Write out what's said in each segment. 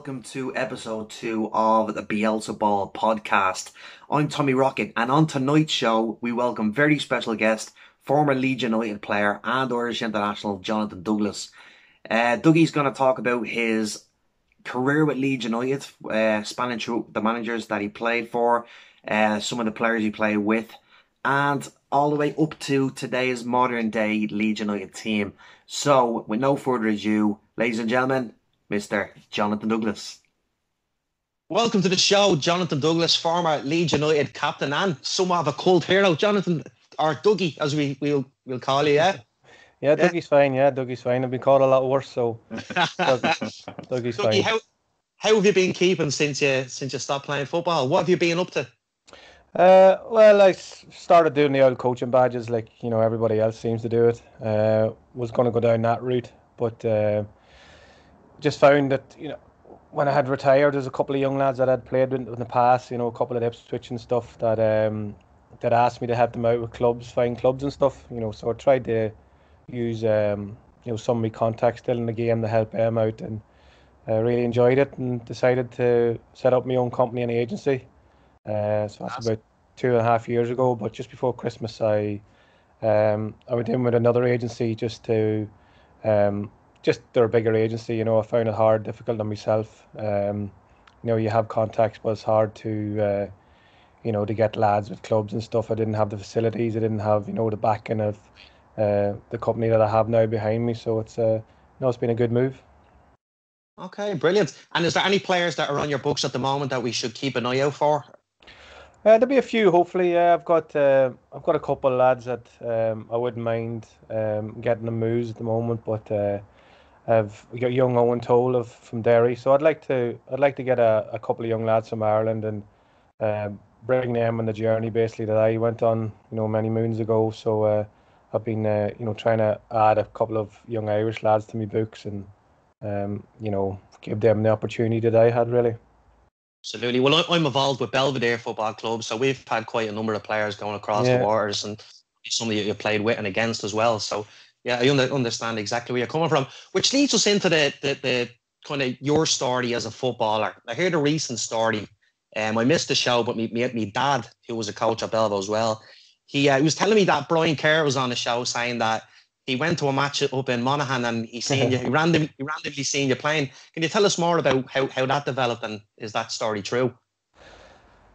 welcome to episode 2 of the BielsaBallPodcast. I'm Tommy Röckit, and on tonight's show we welcome very special guest, former Leeds United player and Irish international Jonathan Douglas. Dougie's going to talk about his career with Leeds United, spanning through the managers that he played for, some of the players he played with, and all the way up to today's modern day Leeds United team. So, with no further ado, ladies and gentlemen, Mr. Jonathan Douglas. Welcome to the show, Jonathan Douglas, former Leeds United captain and somewhat of a cult hero. Jonathan, or Dougie, as we'll call you, yeah? Yeah, Dougie's fine. Yeah, Dougie's fine. I've been called a lot worse, so Dougie's Dougie, fine. How have you been keeping since you stopped playing football? What have you been up to? Well, I started doing the old coaching badges like, everybody else seems to do it. Was going to go down that route, but just found that, when I had retired, there's a couple of young lads that I'd played with in the past, a couple of Ipswich and stuff that asked me to help them out with clubs, find clubs and stuff, so I tried to use, some of my contacts still in the game to help them out, and I really enjoyed it and decided to set up my own company and agency. So that's about 2.5 years ago, but just before Christmas I went in with another agency just to just they're a bigger agency. I found it difficult on myself. You have contacts, but it's hard to to get lads with clubs and stuff. I didn't have the facilities, I didn't have the backing of the company that I have now behind me, so it's been a good move. Okay, brilliant. And is there any players that are on your books at the moment that we should keep an eye out for? There'll be a few, hopefully. Yeah, I've got a couple of lads that I wouldn't mind getting them moves at the moment, but we got young Owen Toll from Derry, so I'd like to get a couple of young lads from Ireland and bring them on the journey basically that I went on many moons ago. So I've been trying to add a couple of young Irish lads to my books and give them the opportunity that I had, really. Absolutely. Well, I'm involved with Belvedere Football Club, so we've had quite a number of players going across the waters, and some of you played with and against as well. So, yeah, I understand exactly where you're coming from, which leads us into the kind of your story as a footballer. I heard a recent story. I missed the show, but me dad, who was a coach at Belvo as well, he was telling me that Brian Kerr was on the show saying that he went to a match up in Monaghan and he randomly seen you playing. Can you tell us more about how that developed, and is that story true?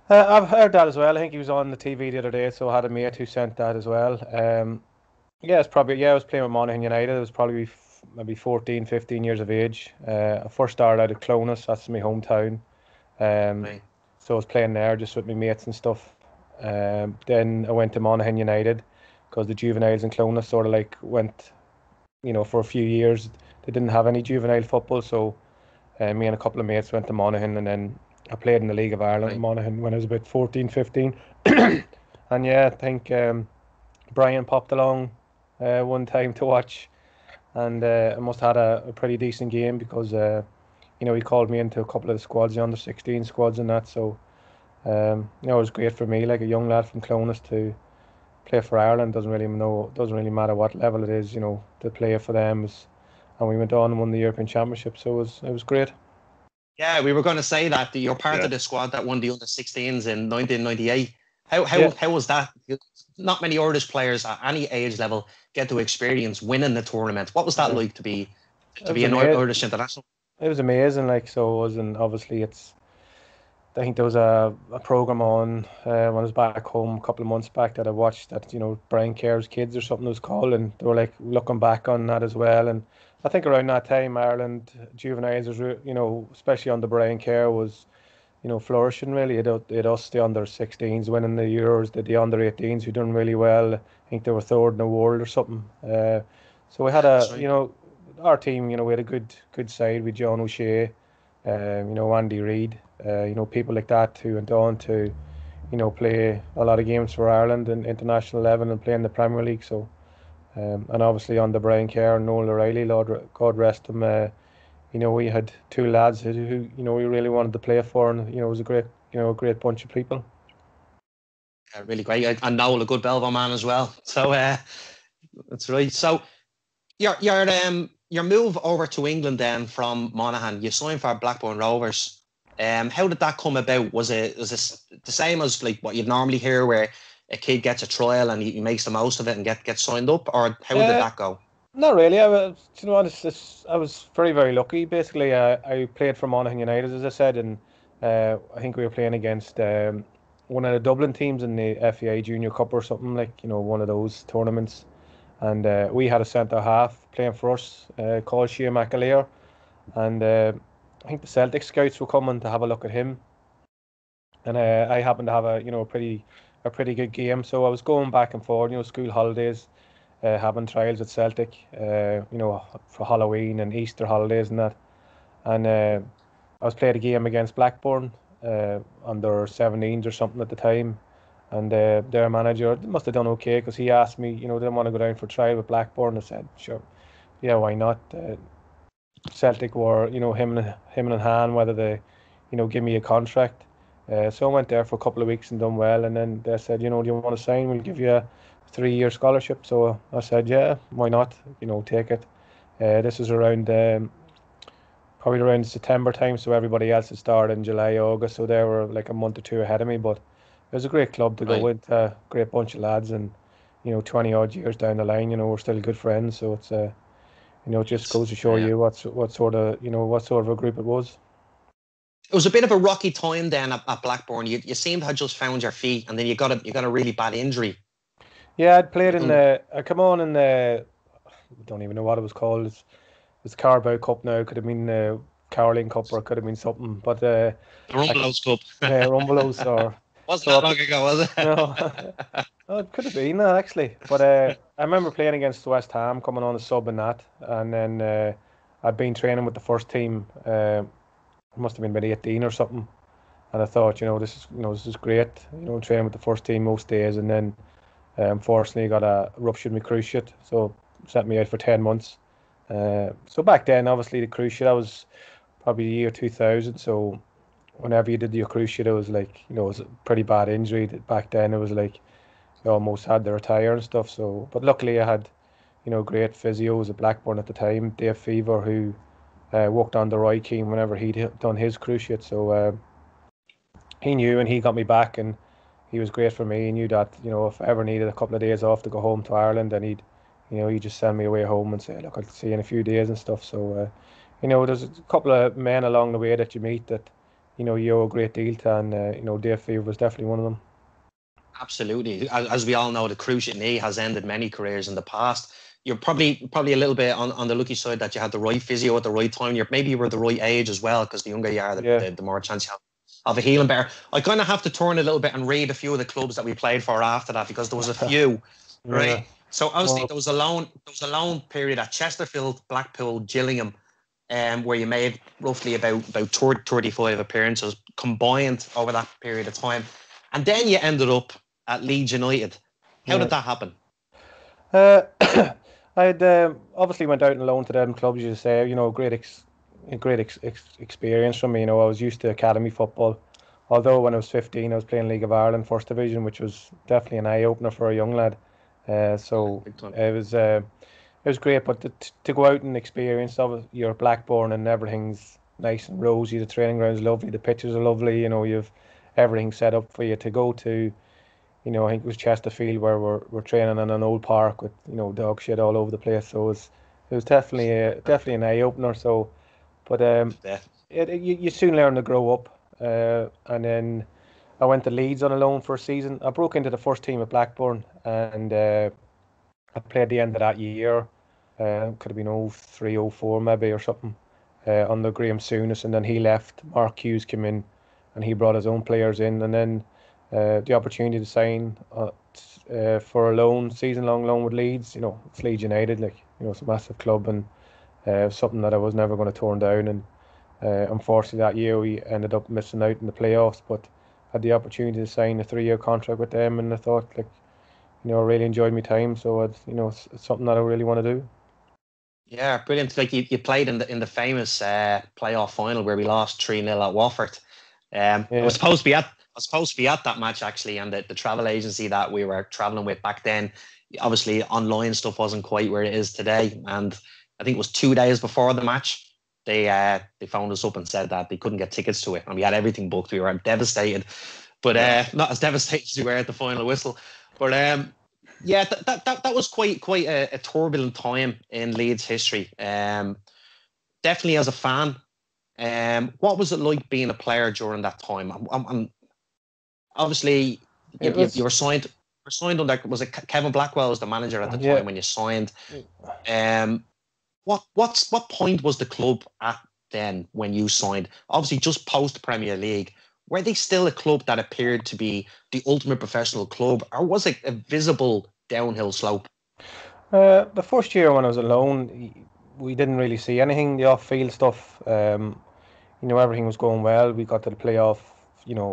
I've heard that as well. I think he was on the TV the other day, so I had a mate who sent that as well. I was playing with Monaghan United. I was probably maybe 14, 15 years of age. I first started out at Clonus, that's my hometown. Right. So I was playing there just with my mates and stuff. Then I went to Monaghan United, because the juveniles in Clonus sort of went, for a few years. They didn't have any juvenile football, so me and a couple of mates went to Monaghan, and then I played in the League of Ireland in Monaghan when I was about 14, 15. And yeah, I think Brian popped along one time to watch, and I must have had a pretty decent game because, he called me into a couple of the squads, the under-16 squads and that, so it was great for me, like a young lad from Clonus, to play for Ireland. Doesn't really matter what level it is, to play for them. And we went on and won the European Championship, so it was great. Yeah, we were going to say that you're part of the squad that won the under-16s in 1998. How was that? Not many Irish players at any age level get to experience winning the tournament. What was that like to be an Irish international? It was amazing, so it was, and obviously I think there was a program on when I was back home a couple of months back that I watched, that Brian Kerr's Kids or something it was called, and they were looking back on that as well. And I think around that time Ireland juveniles was especially under Brian Kerr was flourishing really. It us, the under 16s, winning the Euros, the under 18s who done really well. I think they were third in the world or something. So we had our team, we had a good side with John O'Shea, Andy Reid, people like that who went on to, play a lot of games for Ireland and international level and play in the Premier League. So, and obviously under Brian Kerr and Noel O'Reilly, God rest him, we had two lads who we really wanted to play for, and it was a great bunch of people. Yeah, really great, and Noel, a good Belvo man as well. So that's right. So you're your move over to England then from Monaghan, you signed for Blackburn Rovers. How did that come about? Was it the same as like what you'd normally hear, where a kid gets a trial and he makes the most of it and gets signed up, or how did that go? Not really. I was very, very lucky. Basically, I played for Monaghan United, as I said, and I think we were playing against one of the Dublin teams in the FAI Junior Cup or something, like, one of those tournaments. And we had a centre half playing for us called Shea McAleer, and I think the Celtic scouts were coming to have a look at him, and I happened to have a pretty good game. So I was going back and forth, school holidays, having trials at Celtic, for Halloween and Easter holidays and that. And I was playing a game against Blackburn under 17s or something at the time. And their manager must have done okay, because he asked me, didn't want to go down for trial with Blackburn. I said, sure, yeah, why not? Celtic were, him and Han, whether they, give me a contract. So I went there for a couple of weeks and done well. And then they said, do you want to sign? We'll give you a 3-year scholarship. So I said, yeah, why not? Take it. This was around probably around September time, so everybody else had started in July, August. So they were like a month or two ahead of me. But it was a great club to go with, a great bunch of lads, and 20 odd years down the line, we're still good friends. So it's it just goes to show you what sort of a group it was. It was a bit of a rocky time then at Blackburn. You seemed to have just found your feet, and then you got a really bad injury. Yeah, I'd played in I come on in the, I don't even know what it was called. It's the Carabao Cup now. It could have been the Caroline Cup, or it could have been something. But the Rumbelows Cup. Yeah, Rumbelows or. Wasn't that long ago, was it? No, it could have been actually. But I remember playing against West Ham, coming on a sub in that, and then I'd been training with the first team. It must have been about 18 or something, and I thought, this is great. Training with the first team most days, and then unfortunately got a ruptured my cruciate, so sent me out for 10 months. So back then, obviously the cruciate, that was probably the year 2000. So whenever you did your cruciate, it was like, it was a pretty bad injury. Back then, it was like you almost had to retire and stuff. So, but luckily I had, great physios at Blackburn at the time, Dave Fever, who worked on the Roy Keane whenever he'd done his cruciate. So he knew, and he got me back, and he was great for me. He knew that, if I ever needed a couple of days off to go home to Ireland, then he'd just send me away home and say, look, I'll see you in a few days and stuff. So, there's a couple of men along the way that you meet that, you owe a great deal to, and, Dave Fever was definitely one of them. Absolutely. As we all know, the cruciate knee has ended many careers in the past. You're probably a little bit on the lucky side that you had the right physio at the right time. Maybe you were the right age as well, because the younger you are, the more chance you have of a healing better. I kind of have to turn a little bit and read a few of the clubs that we played for after that, because there was a few, right? So obviously there was a loan period at Chesterfield, Blackpool, Gillingham, where you made roughly about 35 appearances combined over that period of time, and then you ended up at Leeds United. How did that happen? I'd obviously went out and loaned to them clubs, you say, great experience for me. I was used to academy football, although when I was 15 I was playing League of Ireland First Division, which was definitely an eye-opener for a young lad. So it was great, but to go out and experience your Blackburn, and everything's nice and rosy, the training ground's lovely, the pitches are lovely, you've everything set up for you to go to. I think it was Chesterfield, where we're training in an old park with dog shit all over the place. So it was definitely an eye opener. So, but you soon learn to grow up. And then I went to Leeds on a loan for a season. I broke into the first team at Blackburn, and I played the end of that year. Could have been 03, 04 maybe, or something, under Graham Souness, and then he left. Mark Hughes came in, and he brought his own players in, and then the opportunity to sign for a season-long loan with Leeds. It's Leeds United, it's a massive club, and something that I was never going to turn down. And unfortunately that year we ended up missing out in the playoffs, but had the opportunity to sign a 3-year contract with them, and I thought, I really enjoyed my time. So it's something that I really want to do. Yeah, brilliant. Like you played in the famous playoff final where we lost 3-0 at Watford. I was supposed to be at that match actually, and the travel agency that we were traveling with back then, obviously online stuff wasn't quite where it is today, and I think it was 2 days before the match. They phoned us up and said that they couldn't get tickets to it, and we had everything booked. We were devastated, but not as devastated as we were at the final whistle. But yeah, that was quite a turbulent time in Leeds history. Definitely as a fan. What was it like being a player during that time? Obviously, you were signed. Under, was it Kevin Blackwell was the manager at the time when you signed? What point was the club at then when you signed? Obviously, just post Premier League. Were they still a club that appeared to be the ultimate professional club, or was it a visible downhill slope? The first year when I was on loan, we didn't really see anything. The off-field stuff, everything was going well. We got to the playoff,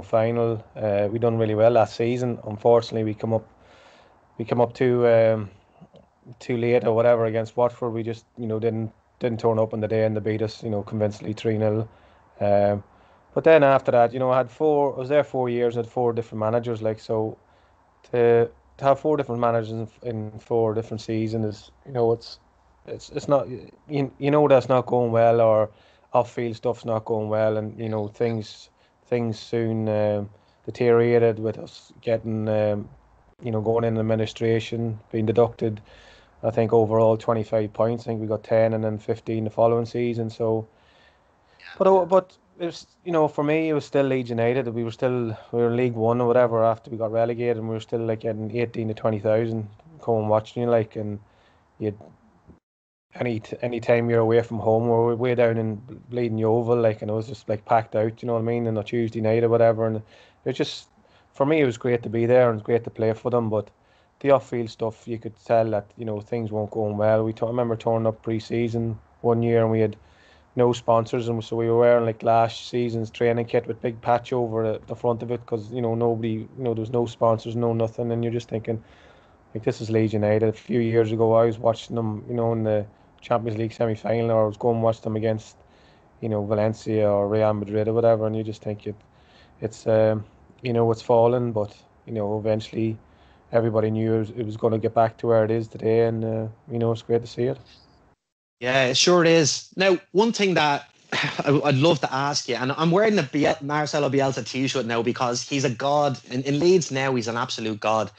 final. We done really well last season. Unfortunately, we come up too late or whatever against Watford. We just didn't turn up on the day and they beat us convincingly 3-0. But then after that, I was there 4 years, had 4 different managers, so to have 4 different managers in 4 different seasons is it's not that's not going well, or off-field stuff's not going well, and things soon deteriorated with us getting going in administration, being deducted, I think overall 25 points. I think we got 10 and then 15 the following season. So, but it was, for me, it was still Leeds United. We were League One or whatever after we got relegated, and we were still getting 18 to 20,000 coming watching you, and you any time you're away from home, or we're way down in Bleeding Yeovil, and it was just packed out, you know what I mean, on a Tuesday night or whatever, and it was just, for me, it was great to be there and it's great to play for them. But the off-field stuff, you could tell that things weren't going well. I remember turning up pre-season one year and we had no sponsors, and so we were wearing last season's training kit with big patch over the front of it, because nobody, there was no sponsors, no nothing, and you're just thinking, this is Leeds United. A few years ago, I was watching them, in the Champions League semi-final, or I was going to watch them against, Valencia or Real Madrid or whatever, and you just think it's fallen, but eventually everybody knew it was going to get back to where it is today, and it's great to see it. Yeah, it sure is. Now, one thing that I'd love to ask you, and I'm wearing the Marcelo Bielsa t-shirt now because he's a god in Leeds now. He's an absolute god.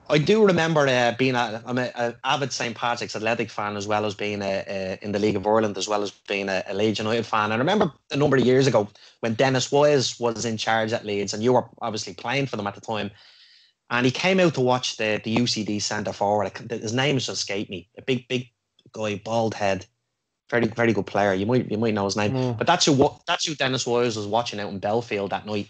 I do remember I'm an avid St. Patrick's Athletic fan, as well as being in the League of Ireland, as well as being a Leeds United fan. I remember a number of years ago when Denis Wise was in charge at Leeds, and you were obviously playing for them at the time, and he came out to watch the UCD centre forward. His name just escaped me. A big guy, bald head, very very good player. You might know his name, but that's who Denis Wise was watching out in Belfield that night.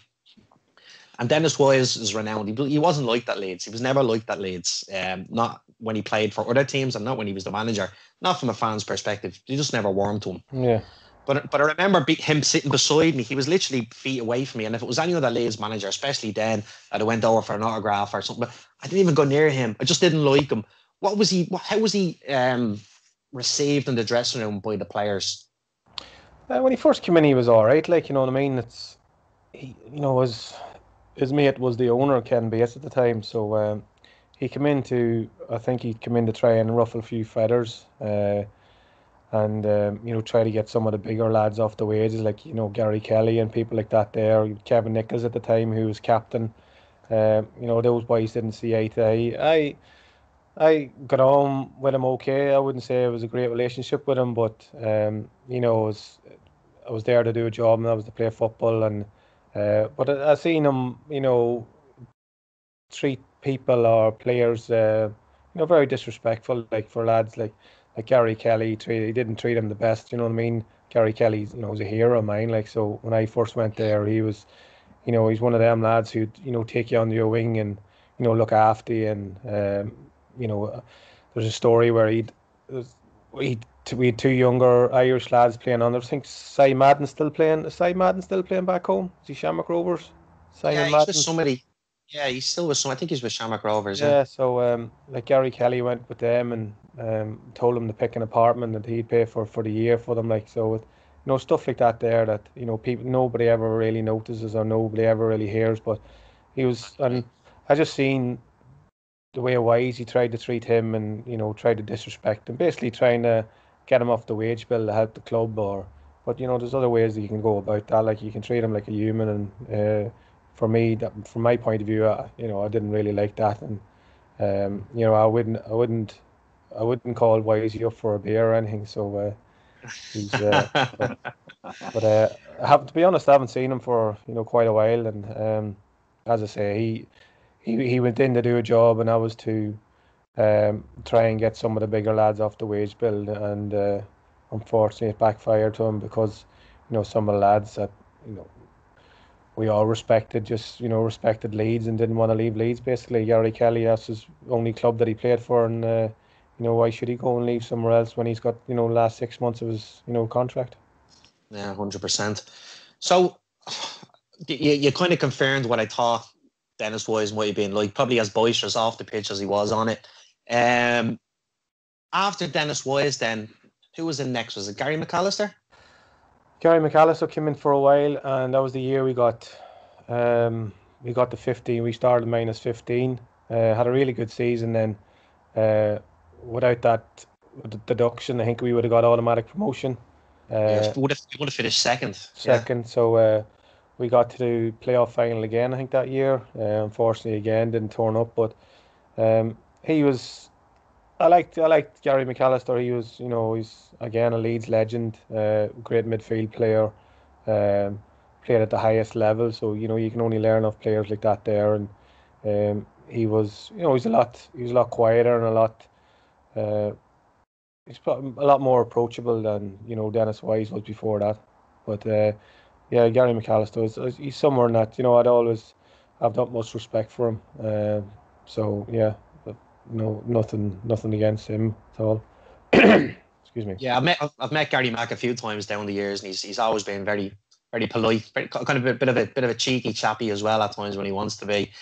And Denis Wise is renowned. He wasn't like that Leeds. He was never like that Leeds. Not when he played for other teams, and not when he was the manager. Not from a fan's perspective. He just never warmed to him. Yeah. But I remember him sitting beside me. He was literally feet away from me. And if it was any other Leeds manager, especially then, I'd have went over for an autograph or something. But I didn't even go near him. I just didn't like him. How was he received in the dressing room by the players? When he first came in, he was all right. You know what I mean? His mate was the owner, Ken Bates, at the time. So he came in to try and ruffle a few feathers, and try to get some of the bigger lads off the wages, Gary Kelly and people like that there. Kevin Nichols at the time, who was captain. Those boys didn't see eye to eye. I got on with him okay. I wouldn't say it was a great relationship with him, but I was there to do a job, and that was to play football. And but I seen him, treat people or players, very disrespectful. For lads like Gary Kelly, he didn't treat him the best. You know what I mean? Gary Kelly, was a hero of mine. So when I first went there, he was, he's one of them lads who take you under your wing and look after you. And there's a story where we had 2 younger Irish lads playing on. I think Cy Madden's still playing. Is Cy Madden still playing back home? Is he Shamrock Rovers? Simon Madden? With somebody. Yeah, he's still with some. I think he's with Shamrock Rovers. Yeah. So Gary Kelly went with them and told them to pick an apartment that he'd pay for the year for them. So stuff like that there that people, nobody ever really notices or nobody ever really hears. But he was, and I just seen the way Wise, he tried to treat him and tried to disrespect him, basically trying to get him off the wage bill to help the club, but there's other ways that you can go about that. Like you can treat him like a human, and for me, from my point of view, I didn't really like that, and I wouldn't call Wisey up for a beer or anything. So he's, but to be honest, I haven't seen him for quite a while, and as I say, he went in to do a job, and I was to try and get some of the bigger lads off the wage bill, and unfortunately it backfired to him because some of the lads that we all respected just respected Leeds and didn't want to leave Leeds. Basically, Gary Kelly, that's his only club that he played for, and why should he go and leave somewhere else when he's got last 6 months of his contract? Yeah, 100%. So you kind of confirmed what I thought Denis Wise might have been like, probably as boisterous off the pitch as he was on it. After Denis Wise, then who was in next? Was it Gary McAllister? Gary McAllister came in for a while, and that was the year we got the 15. We started minus 15. Had a really good season. Then without that deduction, I think we would have got automatic promotion. We would have finished second. Yeah. So we got to do playoff final again, I think, that year. Unfortunately, again, didn't turn up. But he was. I liked Gary McAllister. He was, he's again a Leeds legend, great midfield player, played at the highest level. So you can only learn off players like that there. And he was, he's a lot quieter and he's a lot more approachable than Denis Wise was before that. But yeah, Gary McAllister he's someone that I'd always have the utmost respect for him. So yeah. Nothing against him at all. Excuse me. Yeah, I've met Gary Mack a few times down the years, and he's always been very, very polite, kind of a bit of a cheeky chappy as well at times when he wants to be.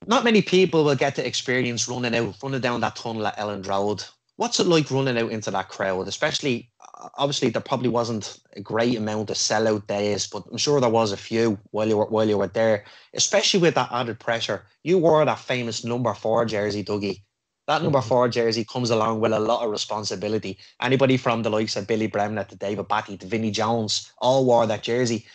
Not many people will get to experience running down that tunnel at Elland Road. What's it like running out into that crowd? Especially, obviously, there probably wasn't a great amount of sellout days, but I'm sure there was a few while you were there. Especially with that added pressure, you wore that famous number 4 jersey, Dougie. That number 4 jersey comes along with a lot of responsibility. Anybody from the likes of Billy Bremner to David Batty to Vinnie Jones all wore that jersey.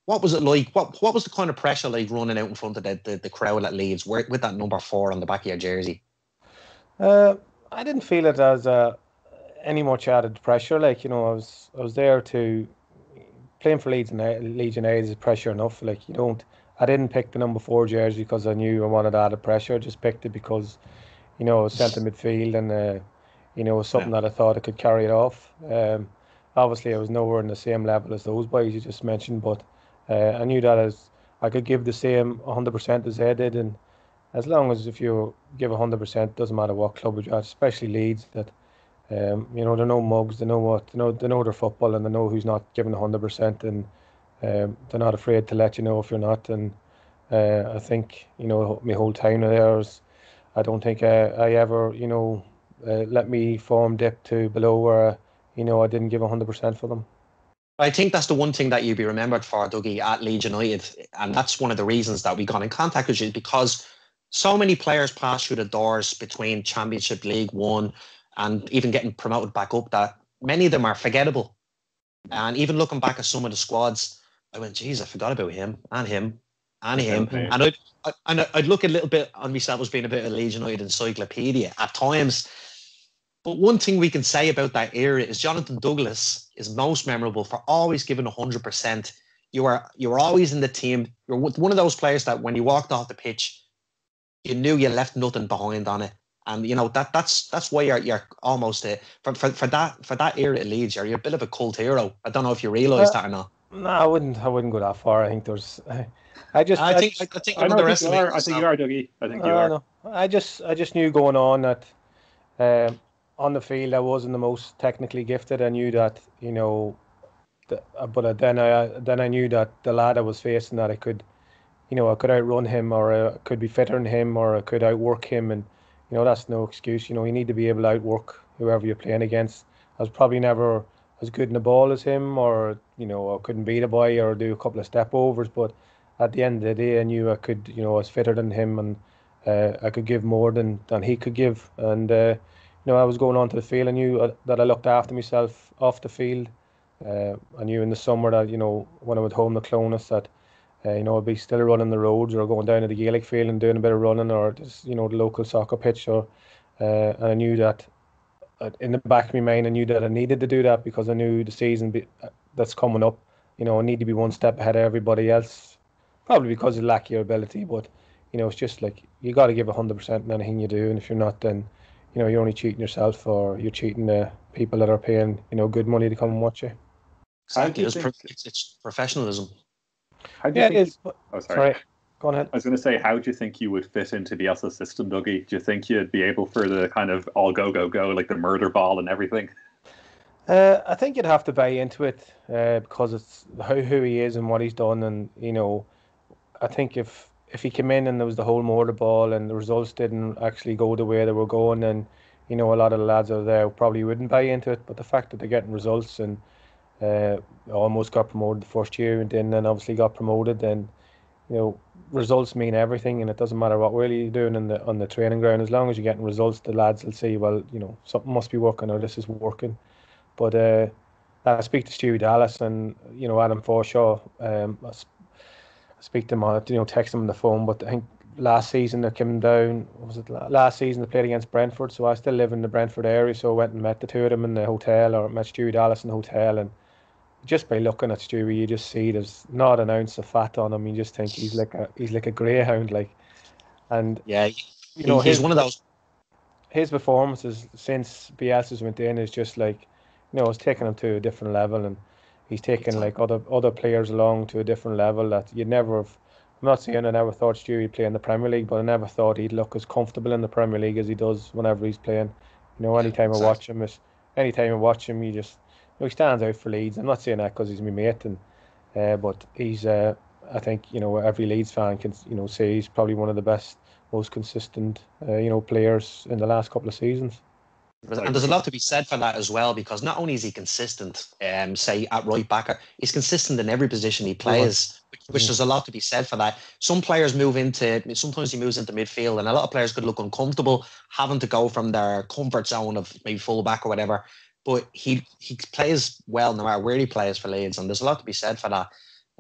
What was it like? What was the kind of pressure like running out in front of the crowd at Leeds with that number 4 on the back of your jersey? I didn't feel it as any much added pressure. Like I was there to playing for Leeds United is pressure enough. Like I didn't pick the number 4 jersey because I knew I wanted added pressure. I just picked it because I was centre midfield and it was something that I thought I could carry it off. Obviously I was nowhere in the same level as those boys you just mentioned, but I knew that I could give the same 100% as they did, and as long as if you give 100%, doesn't matter what club you're at, especially Leeds, that they're no mugs, they know their football, and they know who's not giving 100%, and they're not afraid to let you know if you're not. And I think my whole time there I don't think I ever let me form dip to below where I didn't give 100% for them. I think that's the one thing that you'd be remembered for, Dougie, at Leeds United, and that's one of the reasons that we got in contact with you, because so many players pass through the doors between Championship, League One, and even getting promoted back up that many of them are forgettable. And even looking back at some of the squads, I went, geez, I forgot about him and him and him. And I'd look a little bit on myself as being a bit of a Leeds United encyclopedia at times. But one thing we can say about that era is Jonathan Douglas is most memorable for always giving 100%. You were always in the team. You're one of those players that when you walked off the pitch, you knew you left nothing behind on it, and that's why you're almost for that era at Leeds. You're a bit of a cult hero. I don't know if you realise that or not. No, I wouldn't go that far. I think there's. I think I think you are, Dougie. I think you are. No. I just knew going on that on the field I wasn't the most technically gifted. I knew that but then I knew that the lad I was facing, that I could outrun him, or I could be fitter than him, or I could outwork him, and that's no excuse. You need to be able to outwork whoever you're playing against. I was probably never as good in the ball as him, or I couldn't beat a boy or do a couple of step overs, but at the end of the day I knew I could, I was fitter than him, and I could give more than he could give, and I was going onto the field. I knew that I looked after myself off the field. I knew in the summer that, when I went home to Clonus that, I'd be still running the roads or going down to the Gaelic field and doing a bit of running, or just, the local soccer pitch. And I knew that in the back of my mind, I knew that I needed to do that because I knew the season that's coming up, I need to be one step ahead of everybody else, probably because of lack of ability. But, it's just like you got to give 100% in anything you do. And if you're not, then, you're only cheating yourself, or you're cheating the people that are paying, good money to come and watch you. Exactly. It's professionalism. Yeah, it is. Oh, sorry. Go on ahead. I was going to say, how do you think you would fit into Bielsa's system, Dougie? Do you think you'd be able for the kind of all go, like the murder ball and everything? I think you'd have to buy into it because it's who he is and what he's done. And, I think if he came in and there was the whole murder ball and the results didn't actually go the way they were going, then, a lot of the lads out there probably wouldn't buy into it. But the fact that they're getting results and almost got promoted the first year and then obviously got promoted, then, results mean everything, and it doesn't matter what really you're doing on the training ground. As long as you're getting results, the lads will say, well, something must be working, or this is working. But I speak to Stewie Dallas and Adam Forshaw. I speak to them, text them on the phone. But I think last season they came down. Was it last season they played against Brentford? So I still live in the Brentford area, so I went and met the two of them in the hotel, or met Stewie Dallas in the hotel, and just by looking at Stewie, you just see there's not an ounce of fat on him. You just think he's like a greyhound, like. And yeah, he's one of those. His performances since Bielsa's went in is just like, it's taken him to a different level, and he's taken like other players along to a different level that you'd never have. I'm not saying I never thought Stewie would play in the Premier League, but I never thought he'd look as comfortable in the Premier League as he does whenever he's playing. Anytime I watch him, he just. He stands out for Leeds. I'm not saying that because he's my mate, but he's. I think every Leeds fan can say he's probably one of the best, most consistent players in the last couple of seasons. And there's a lot to be said for that as well, because not only is he consistent, say at right back, he's consistent in every position he plays, which there's a lot to be said for that. Sometimes he moves into midfield, and a lot of players could look uncomfortable having to go from their comfort zone of maybe full back or whatever. But he plays well no matter where he plays for Leeds, and there's a lot to be said for that.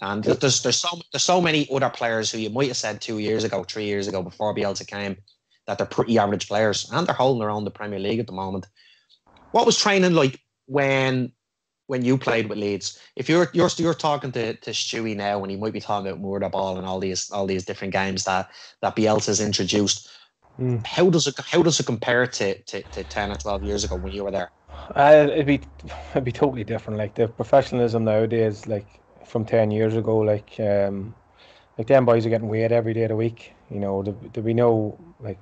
And there's so many other players who you might have said 2 years ago, 3 years ago, before Bielsa came, that they're pretty average players, and they're holding their own in the Premier League at the moment. What was training like when you played with Leeds? If you're talking to Stewie now, and he might be talking about murder ball and all these different games that Bielsa's introduced, how does it compare to 10 or 12 years ago when you were there? It'd be totally different. Like the professionalism nowadays, like from 10 years ago, like them boys are getting weighed every day of the week. There'd be no, like,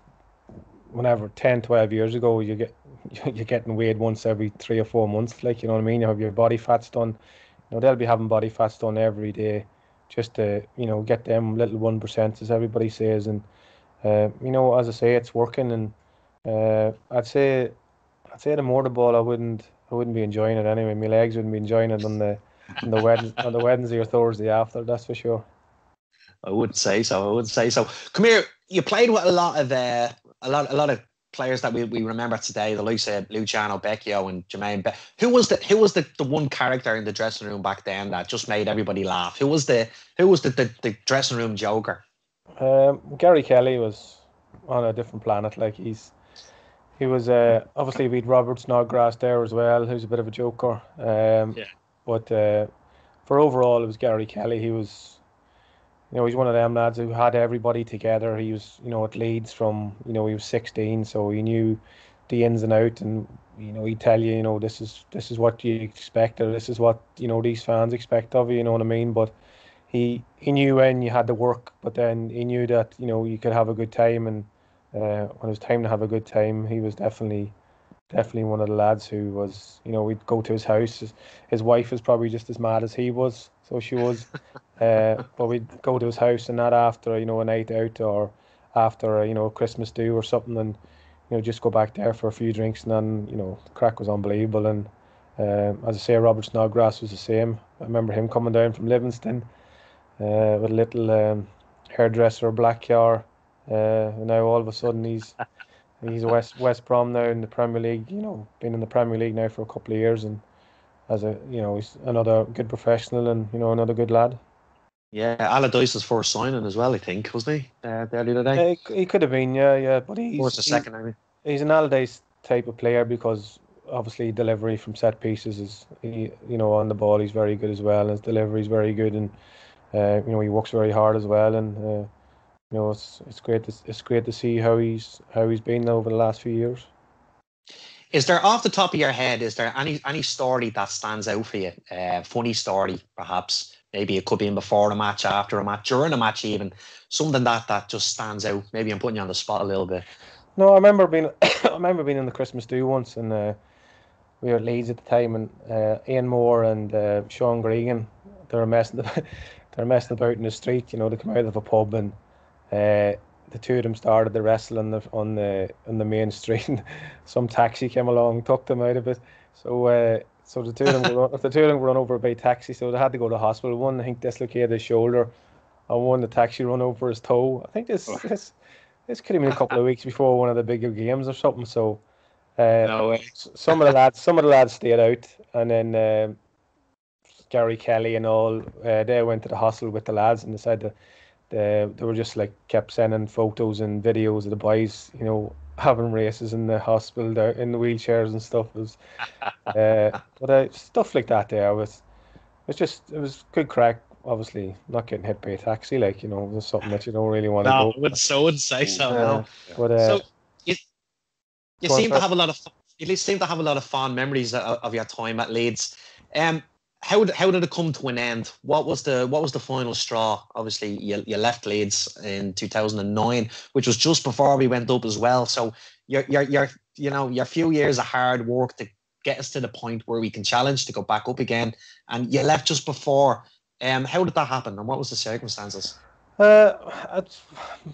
whenever 10, 12 years ago, you're getting weighed once every 3 or 4 months. Like, you know what I mean? You have your body fats done. They'll be having body fats done every day, just to get them little 1%, as everybody says. And as I say, it's working. And I'd say the mortar ball, I wouldn't be enjoying it anyway. My legs wouldn't be enjoying it on the Wednesday or Thursday after. That's for sure. I wouldn't say so. Come here. You played with a lot of players that we remember today, the likes of Luciano Becchio and Jermaine Beck. Who was the one character in the dressing room back then that just made everybody laugh? Who was the dressing room joker? Gary Kelly was on a different planet. Like he was obviously we had Robert Snodgrass there as well, who's a bit of a joker. But for overall, it was Gary Kelly. He was, he's one of them lads who had everybody together. He was, at Leeds from, he was 16, so he knew the ins and outs, and he'd tell you, this is what you expect, or this is what these fans expect of you. You know what I mean? But he knew when you had to work, but then he knew that you could have a good time, and when it was time to have a good time, he was definitely one of the lads who was, we'd go to his house. His wife was probably just as mad as he was, so she was. But we'd go to his house, and that after, a night out, or after, a Christmas do or something, and, just go back there for a few drinks, and then, the crack was unbelievable. And as I say, Robert Snodgrass was the same. I remember him coming down from Livingston with a little hairdresser, black car, and now all of a sudden he's He's a West Brom now in the Premier League. Been in the Premier League now for a couple of years, and he's another good professional and another good lad. Yeah, Allardyce's first signing as well, I think, wasn't he? The other day. He could have been, yeah, but Or the second, I mean. He's an Allardyce type of player because obviously delivery from set pieces is on the ball he's very good as well, and his delivery is very good, and he works very hard as well, and it's great to see how he's been over the last few years. Is there, off the top of your head, is there any story that stands out for you? Funny story, perhaps. Maybe it could be in before a match, after a match, during a match, even something that just stands out. Maybe I'm putting you on the spot a little bit. No, I remember being in the Christmas do once, and we were at Leeds at the time, and Ian Moore and Sean Gregan, they were messing about in the street. They come out of a pub, and the two of them started to wrestle on the main street. And some taxi came along, took them out of it. So the two of them were run over by a taxi, so they had to go to the hospital. One, I think, dislocated his shoulder, and one, the taxi run over his toe. I think this could have been a couple of weeks before one of the bigger games or something. So no way. some of the lads stayed out, and then Gary Kelly and all, they went to the hospital with the lads, and they said they were just kept sending photos and videos of the boys, having races in the hospital, in the wheelchairs and stuff. It was, but stuff like that there was good crack. Obviously, not getting hit by a taxi, it was something that you don't really want to go. No, wouldn't say so. No. But so you seem to have a lot of fond memories of your time at Leeds. How did it come to an end? What was the final straw? Obviously, you left Leeds in 2009, which was just before we went up as well. So your few years of hard work to get us to the point where we can challenge to go back up again, and you left just before. How did that happen, and what was the circumstances? I'm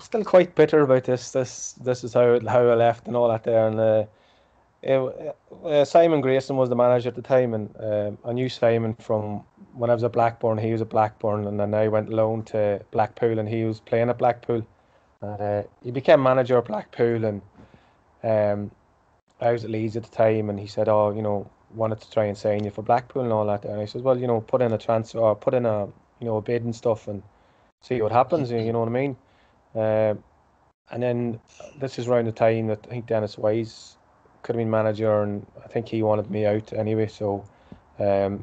still quite bitter about this. This is how I left and all that there, and Simon Grayson was the manager at the time, and I knew Simon from when I was at Blackburn. He was at Blackburn, and then I went loan to Blackpool, and he was playing at Blackpool, and he became manager at Blackpool, and I was at Leeds at the time, and he said, wanted to try and sign you for Blackpool and all that there. And I said, well, put in a transfer, or put in a bid and stuff, and see what happens. You know what I mean? And then this is around the time that I think Denis Wise could have been manager, and I think he wanted me out anyway. So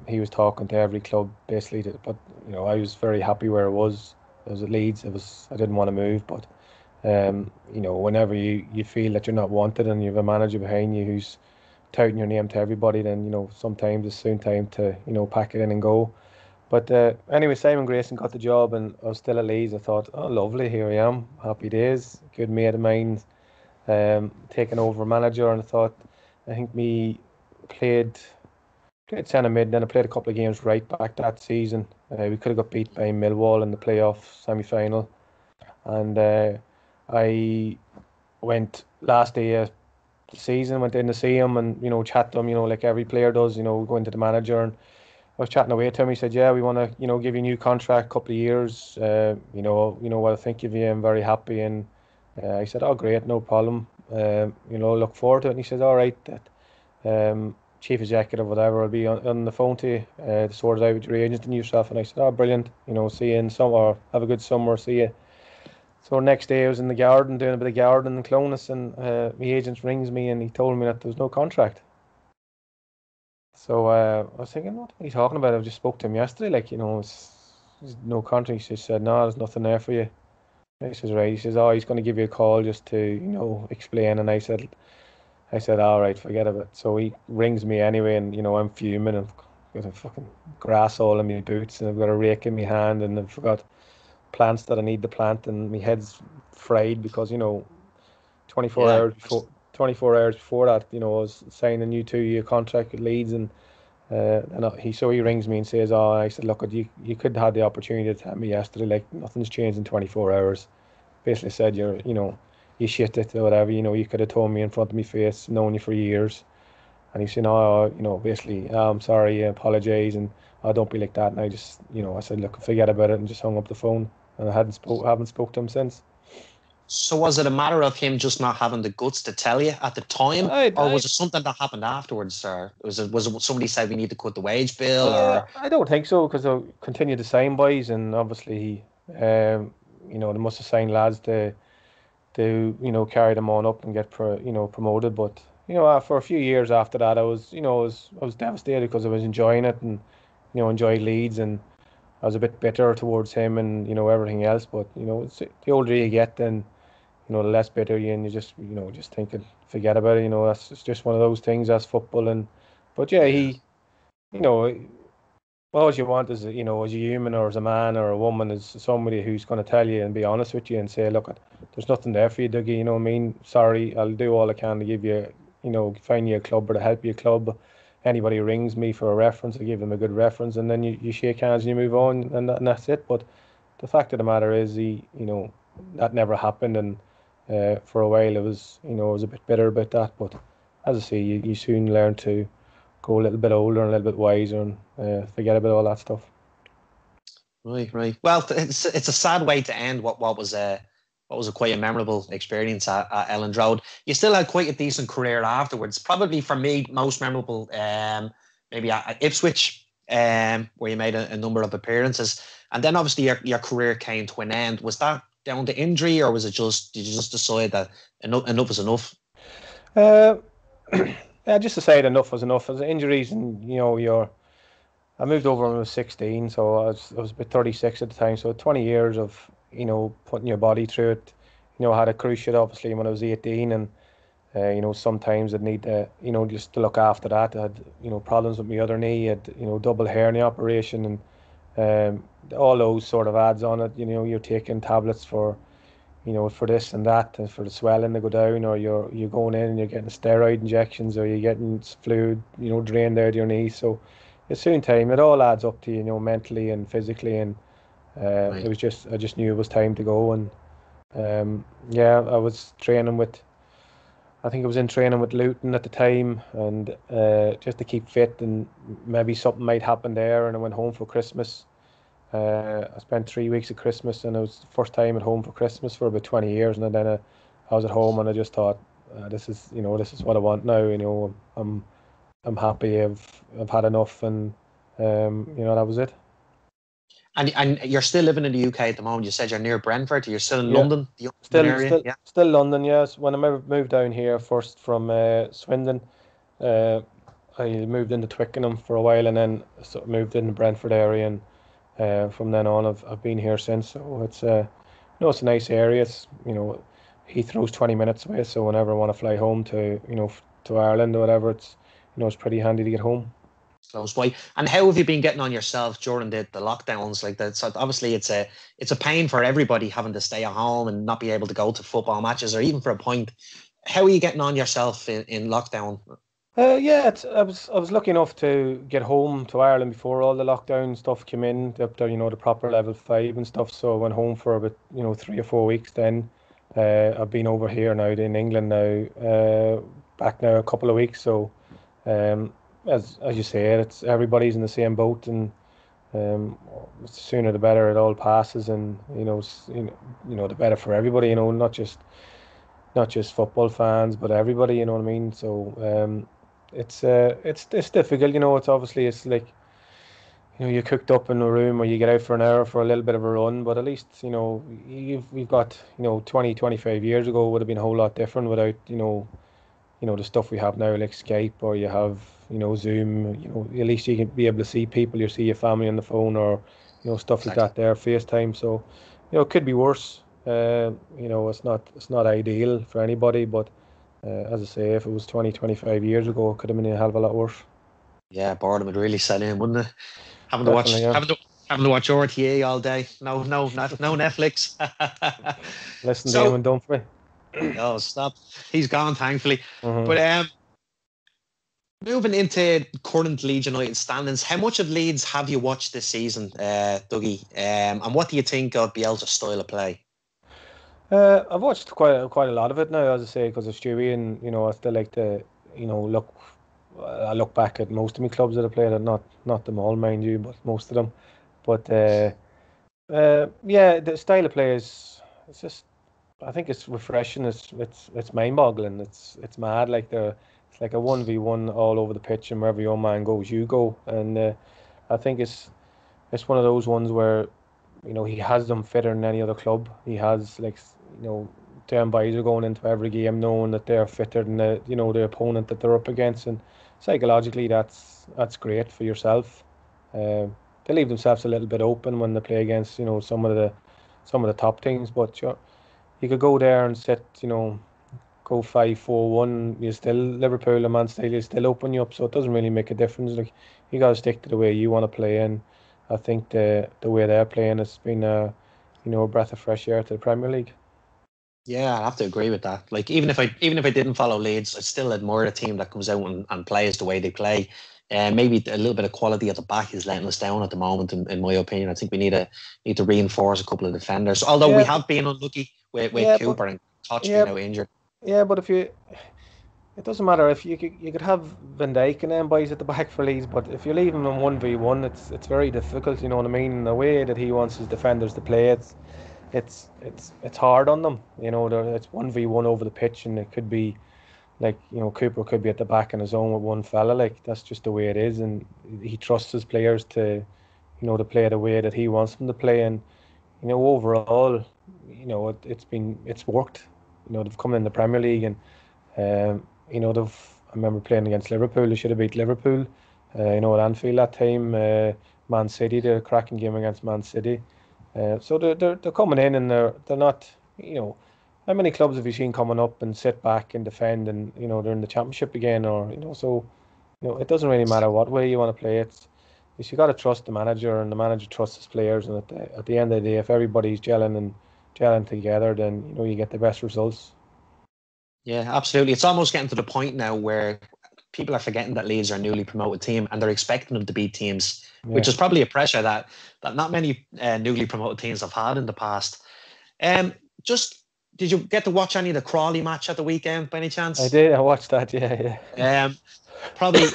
he was talking to every club basically. But I was very happy where I was. I was at Leeds. I didn't want to move, but whenever you feel that you're not wanted and you have a manager behind you who's touting your name to everybody, then sometimes it's soon time to pack it in and go. But anyway, Simon Grayson got the job, and I was still at Leeds. I thought, oh, lovely, here I am, happy days. Good mate of mine taking over manager, and I think me played centre mid, then I played a couple of games right back that season. We could have got beat by Millwall in the playoff semi-final, and I went last day of the season, went in to see him and chat to him, like every player does, going to the manager, and I was chatting away to him. He said, yeah, we want to give you a new contract, couple of years, what I think of you, I'm very happy. And I said, oh great, no problem, look forward to it. And he said, all right, that chief executive, whatever, I'll be on the phone to you to sort it out with your agent and yourself. And I said, oh brilliant, see you in summer, have a good summer, see you. So next day I was in the garden doing a bit of gardening in Clonus, and my agent rings me and he told me that there was no contract. So I was thinking, what are you talking about? I just spoke to him yesterday, there's no contract. He said, no, there's nothing there for you. I says, right. He says, oh, he's going to give you a call just to, explain. And I said, all right, forget about it. So he rings me anyway, and I'm fuming. I've got a fucking grass all in my boots, and I've got a rake in my hand, and I've got plants that I need to plant, and my head's fried because 24 hours before that, I was signing a new 2-year contract with Leeds, and he rings me and says, oh, I said, look, you could have had the opportunity to tell me yesterday, nothing's changed in 24 hours. Basically said, you shit it or whatever, you could have told me in front of my face, known you for years. And he said, no, basically, I'm sorry, I apologise, and don't be like that. And I just, I said, look, forget about it, and just hung up the phone. And I haven't spoke to him since. So was it a matter of him just not having the guts to tell you at the time, or was it something that happened afterwards, or was it somebody said we need to cut the wage bill, or? I don't think so, because they'll continue to sign boys, and obviously, they must have signed lads to carry them on up and get promoted. But for a few years after that, I was devastated because I was enjoying it and enjoyed Leeds, and I was a bit bitter towards him and everything else. But it's, the older you get, then the less bitter you, and you just thinking, forget about it. That's it's just one of those things. That's football. But yeah, he, you know, all you want is, as a human or as a man or a woman, is somebody who's going to tell you and be honest with you and say, look, there's nothing there for you, Dougie. You know what I mean? Sorry, I'll do all I can to give you, find you a club or to help you a club. Anybody who rings me for a reference, I give them a good reference, and then you shake hands and you move on, and that's it. But the fact of the matter is, that never happened, and for a while I was a bit bitter about that. But as I say, you soon learn to go a little bit older and a little bit wiser and forget about all that stuff. Right. Well, it's a sad way to end what was a quite a memorable experience at Elland Road. You still had quite a decent career afterwards. Probably for me, most memorable, maybe at Ipswich, where you made a number of appearances, and then obviously your career came to an end. Was that down to injury, or was it did you just decide that enough was enough? I just decided enough was enough. As injuries, and I moved over when I was 16, so I was about 36 at the time. So 20 years of putting your body through it. I had a cruise ship obviously when I was 18, and sometimes I'd need to just to look after that. I had problems with my other knee. I had double hernia operation, and all those sort of adds on it. You're taking tablets for for this and that, and for the swelling to go down, or you're going in and you're getting steroid injections, or you're getting fluid drained out of your knee. So it's soon time. It all adds up to mentally and physically, and Right. it was just I just knew it was time to go. And I was training with. I think I was in training with Luton at the time, and just to keep fit, and maybe something might happen there. And I went home for Christmas. I spent 3 weeks at Christmas, and it was the first time at home for Christmas for about 20 years. And then I was at home, and I just thought, this is what I want now. I'm happy. I've had enough, and that was it. And you're still living in the UK at the moment. You said you're near Brentford. You're still in London, the area. Still London. Yes. When I moved down here first from Swindon, I moved into Twickenham for a while, and then moved into Brentford area, and from then on, I've been here since. So it's it's a nice area. It's Heathrow's 20 minutes away, so whenever I want to fly home to to Ireland or whatever, it's it's pretty handy to get home. Close by. And how have you been getting on yourself during the lockdowns like that? So obviously it's a pain for everybody having to stay at home and not be able to go to football matches or even for a pint. How are you getting on yourself in lockdown? I was lucky enough to get home to Ireland before all the lockdown stuff came in, up there, the proper level 5 and stuff. So I went home for about 3 or 4 weeks. Then I've been over here now in England now, back now a couple of weeks. So as you say, it's everybody's in the same boat, and the sooner the better it all passes, and the better for everybody. Not just football fans, but everybody. You know what I mean? So it's difficult. It's obviously it's like you're cooked up in a room, or you get out for an hour for a little bit of a run. But at least we've got 20-25 years ago would have been a whole lot different without the stuff we have now, like Skype, or you have Zoom. At least you can be able to see people. You see your family on the phone, or stuff like that there, FaceTime. So it could be worse. It's not ideal for anybody, but as I say, if it was 20-25 years ago, it could have been a hell of a lot worse. Yeah, boredom would really set in, wouldn't it? Having to watch RTE all day. No Netflix. Listen to him and Dumfries. Oh, stop! He's gone, thankfully. Mm-hmm. But moving into current Leeds United standings, how much of Leeds have you watched this season, Dougie? And what do you think of Bielsa's style of play? I've watched quite a lot of it now, as I say, because of Stewie, and I still like to look back at most of my clubs that I played at, not them all, mind you, but most of them. But the style of play it's just I think it's refreshing. It's mind-boggling. It's mad. Like it's like a 1v1 all over the pitch, and wherever your man goes, you go. And I think it's one of those ones where he has them fitter than any other club. He has like them boys are going into every game knowing that they're fitter than the opponent that they're up against, and psychologically that's great for yourself. They leave themselves a little bit open when they play against some of the top teams, but you could go there and sit, go 5-4-1. You still Liverpool and Man City still open you up, so it doesn't really make a difference. Like you got to stick to the way you want to play, and I think the way they're playing has been a breath of fresh air to the Premier League. Yeah, I have to agree with that. Like even if I didn't follow Leeds, I still admire a team that comes out and plays the way they play. Maybe a little bit of quality at the back is letting us down at the moment, in my opinion. I think we need to reinforce a couple of defenders. Although we have been unlucky with Cooper and Koch being out injured. Yeah, but it doesn't matter if you could have Van Dijk and them boys at the back for Leeds, but if you leave him in 1v1, it's very difficult. You know what I mean? The way that he wants his defenders to play, it's hard on them. It's 1v1 over the pitch, and it could be like Cooper could be at the back in his own with one fella. Like that's just the way it is, and he trusts his players to to play the way that he wants them to play. And overall, it's worked. They've come in the Premier League, and I remember playing against Liverpool. They should have beat Liverpool. At Anfield that time. Man City, the cracking game against Man City. So they're coming in, and they're not. How many clubs have you seen coming up and sit back and defend, and they're in the Championship again, or so it doesn't really matter what way you want to play. It's you got to trust the manager, and the manager trusts his players, and at the end of the day, if everybody's gelling together, then you get the best results. Yeah, absolutely. It's almost getting to the point now where people are forgetting that Leeds are a newly promoted team, and they're expecting them to beat teams, which is probably a pressure that not many newly promoted teams have had in the past. Did you get to watch any of the Crawley match at the weekend by any chance? I did. I watched that. Yeah. Probably.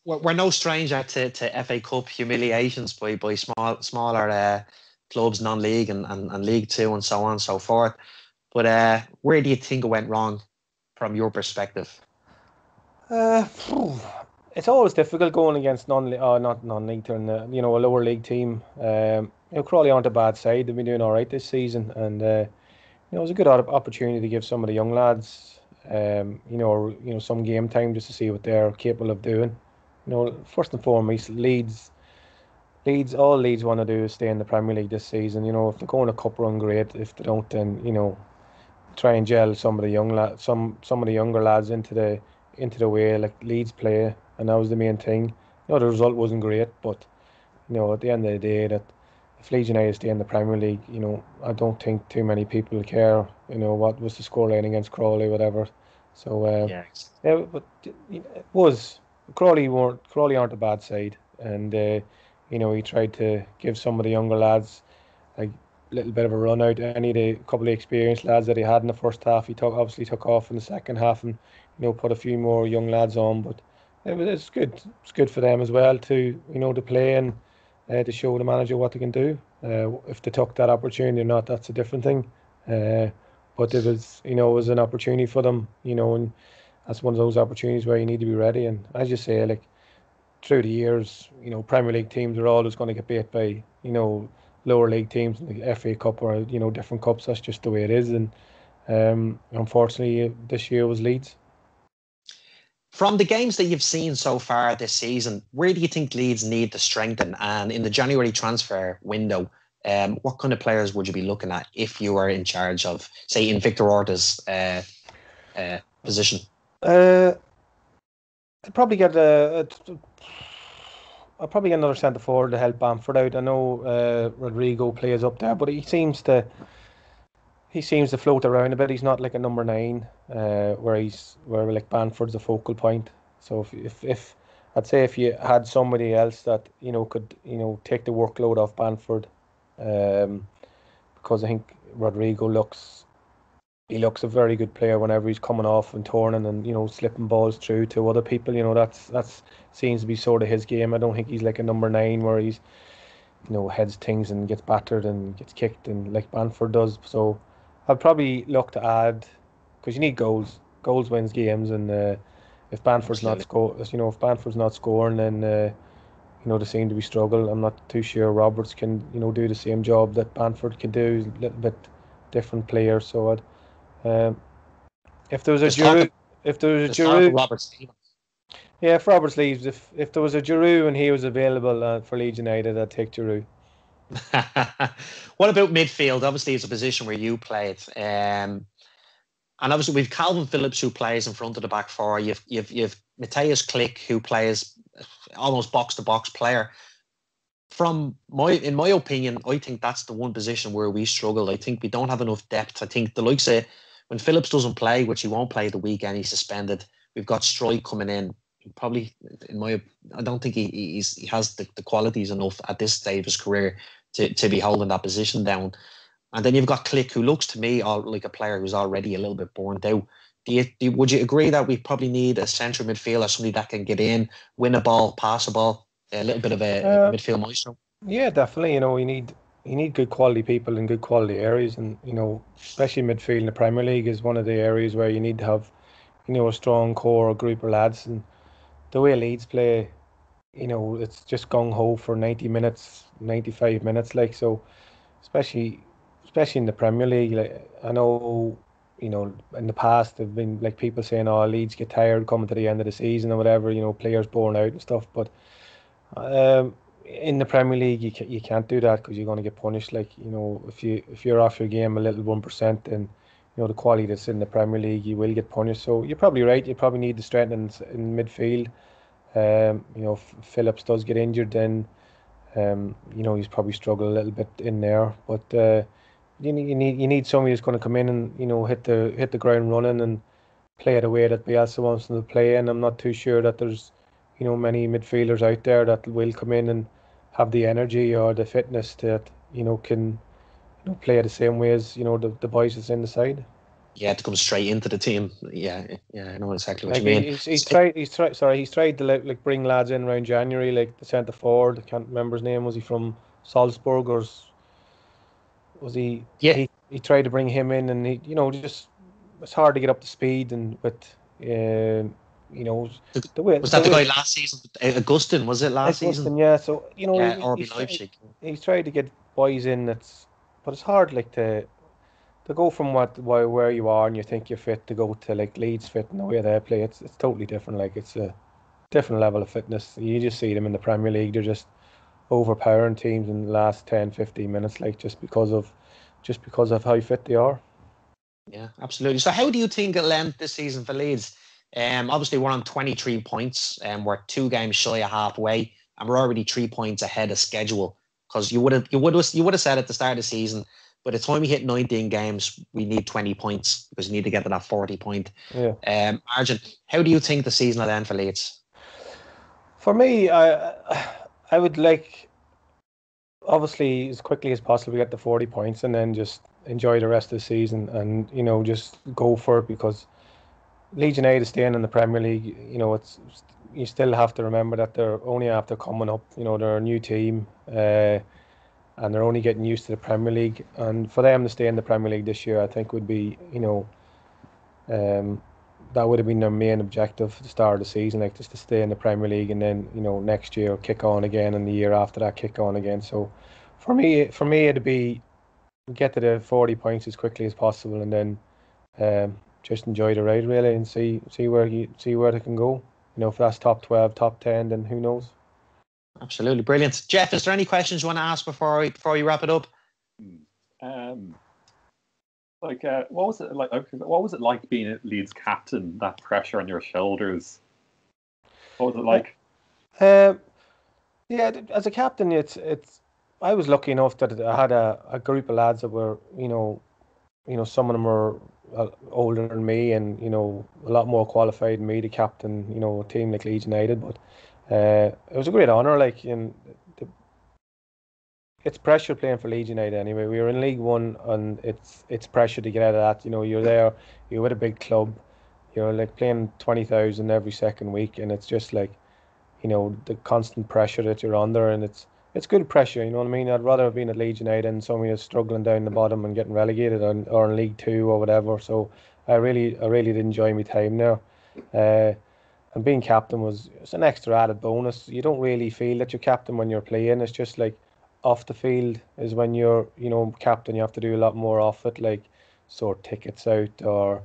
We're no stranger to FA Cup humiliations by smaller clubs, non-league and League Two and so on and so forth. But where do you think it went wrong from your perspective? It's always difficult going against not non-league, a lower league team. Crawley aren't a bad side. They've been doing all right this season, and it was a good opportunity to give some of the young lads, some game time just to see what they're capable of doing. First and foremost, all Leeds want to do is stay in the Premier League this season. If they go on a cup run, great. If they don't, then try and gel some of the young lads, some of the younger lads into the way like Leeds play, and that was the main thing. The result wasn't great, but at the end of the day, that if Leeds United stay in the Premier League, I don't think too many people care. What was the scoreline against Crawley, whatever. So but it was Crawley aren't a bad side, and he tried to give some of the younger lads a little bit of a run out. A couple of experienced lads that he had in the first half, he obviously took off in the second half, and put a few more young lads on. But it's good. It's good for them as well to to play and to show the manager what they can do. If they took that opportunity or not, that's a different thing. But it was an opportunity for them, and that's one of those opportunities where you need to be ready. And as you say, like through the years, Premier League teams are always going to get beat by lower league teams in the FA Cup or different cups. That's just the way it is. And unfortunately, this year was Leeds. From the games that you've seen so far this season, where do you think Leeds need to strengthen? And in the January transfer window, what kind of players would you be looking at if you were in charge of, say, in Victor Orta's position? I'd probably get another centre forward to help Bamford out. I know Rodrigo plays up there, but he seems to float around a bit. He's not like a number 9, where like Bamford's a focal point. So if I'd say if you had somebody else that could take the workload off Bamford, because I think Rodrigo looks a very good player whenever he's coming off and turning and slipping balls through to other people. That's seems to be sort of his game. I don't think he's like a number 9 where he's heads things and gets battered and gets kicked and like Bamford does. So I'd probably look to add, because you need goals. Goals wins games, and if Bamford's not if Bamford's not scoring, then they seem to be struggle. I'm not too sure Roberts can do the same job that Bamford can do. He's a little bit different player. So if there was a Giroud, Roberts. Yeah, if Roberts leaves, if there was a Giroud and he was available for Leeds United, I'd take Giroud. What about midfield? Obviously, it's a position where you played, and obviously we've Calvin Phillips who plays in front of the back four. You've Matthias Klick who plays almost box to box player. In my opinion, I think that's the one position where we struggle. I think we don't have enough depth. I think the likes of when Phillips doesn't play, which he won't play the weekend, he's suspended. We've got Strike coming in. Probably, I don't think he has the qualities enough at this stage of his career to be holding that position down. And then you've got Klick, who looks to me like a player who's already a little bit burnt out. Would you agree that we probably need a central midfielder, somebody that can get in, win a ball, pass a ball, a little bit of a midfield maestro? Yeah, definitely. You need good quality people in good quality areas, and especially midfield in the Premier League is one of the areas where you need to have a strong core group of lads. And the way Leeds play, it's just gung ho for 90 minutes, 95 minutes, like so. Especially in the Premier League, like I know, in the past there've been like people saying, "Oh, Leeds get tired coming to the end of the season or whatever." Players born out and stuff. But in the Premier League, you can't do that because you're going to get punished. Like if you're off your game a little 1%, then the quality that's in the Premier League, you will get punished. So you're probably right. You probably need to strengthen in midfield. If Phillips does get injured, then he's probably struggled a little bit in there. But you need somebody who's going to come in and hit the ground running and play it the way that Bielsa wants them to play. And I'm not too sure that there's many midfielders out there that will come in and have the energy or the fitness that can play the same way as the boys that's in the side. Yeah, to come straight into the team. Yeah, I know exactly what you mean. He's tried to like bring lads in around January, like the centre forward. I can't remember his name. Was he from Salzburg or was he? Yeah, he tried to bring him in, and he just it's hard to get up to speed and with the way. Was that the guy last season? Augustin, was it last season? Yeah. So he's tried to get boys in. But it's hard like to go from where you are and you think you're fit to go to like Leeds fit and the way they play. It's totally different. Like it's a different level of fitness. You just see them in the Premier League. They're just overpowering teams in the last 10, 15 minutes, like just because of how fit they are. Yeah, absolutely. So how do you think it'll end this season for Leeds? Obviously we're on 23 points and we're 2 games shy of halfway, and we're already 3 points ahead of schedule. Because you would have said at the start of the season, by the time we hit 19 games, we need 20 points because you need to get to that 40 point margin. How do you think the season will end for Leeds? For me, I would like, obviously, as quickly as possible, get the 40 points and then just enjoy the rest of the season and, just go for it, because Leeds United staying in the Premier League, you still have to remember that they're only after coming up, they're a new team, and they're only getting used to the Premier League. And for them to stay in the Premier League this year, I think would be, that would have been their main objective at the start of the season, like just to stay in the Premier League, and then next year kick on again, and the year after that kick on again. So for me it'd be get to the 40 points as quickly as possible, and then just enjoy the ride really, and see where they can go. If that's top 12, top 10, then who knows. Absolutely brilliant. Jeff, is there any questions you want to ask before we wrap it up? What was it like? What was it like being a Leeds captain? That pressure on your shoulders. What was it like? Yeah, as a captain, it's. I was lucky enough that I had a group of lads that were, some of them were older than me, and a lot more qualified than me to captain, a team like Leeds United. But it was a great honour. Like, it's pressure playing for Leeds United anyway. We were in League One, and it's pressure to get out of that. You're there, you're with a big club, you're like playing 20,000 every second week, and it's just like, the constant pressure that you're under, and it's good pressure, you know what I mean? I'd rather have been at Leeds United than somebody who's struggling down the bottom and getting relegated, or in League Two or whatever. So I really did enjoy my time there. And being captain it's an extra added bonus. You don't really feel that you're captain when you're playing. It's just like off the field is when you're, captain. You have to do a lot more off it, like sort tickets out, or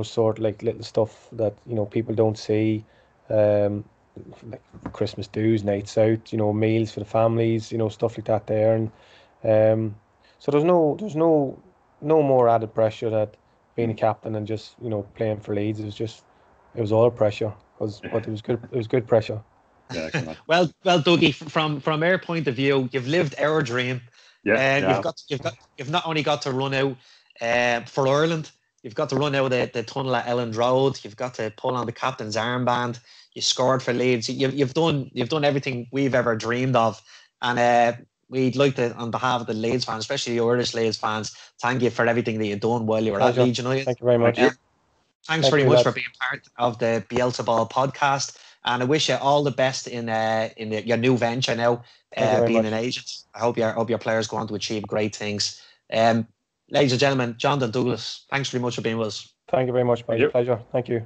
sort like little stuff that people don't see. Like Christmas dues, nights out, meals for the families, stuff like that there. And so there's no more added pressure that being a captain and just playing for Leeds. It was all pressure, but it was good pressure. Yeah, come on. Well, Dougie, from our point of view, you've lived our dream. Yeah, You've not only got to run out for Ireland, you've got to run out the tunnel at Elland Road. You've got to pull on the captain's armband. You scored for Leeds. You've done everything we've ever dreamed of, and we'd like to, on behalf of the Leeds fans, especially the Irish Leeds fans, thank you for everything that you've done while you were at Leeds United. Thank you very much. Thanks very much for being part of the Bielsa podcast, and I wish you all the best in your new venture now, being an agent. I hope your players go on to achieve great things. Ladies and gentlemen, Jonathan Douglas, thanks very much for being with us. Thank you very much, my pleasure. Thank you.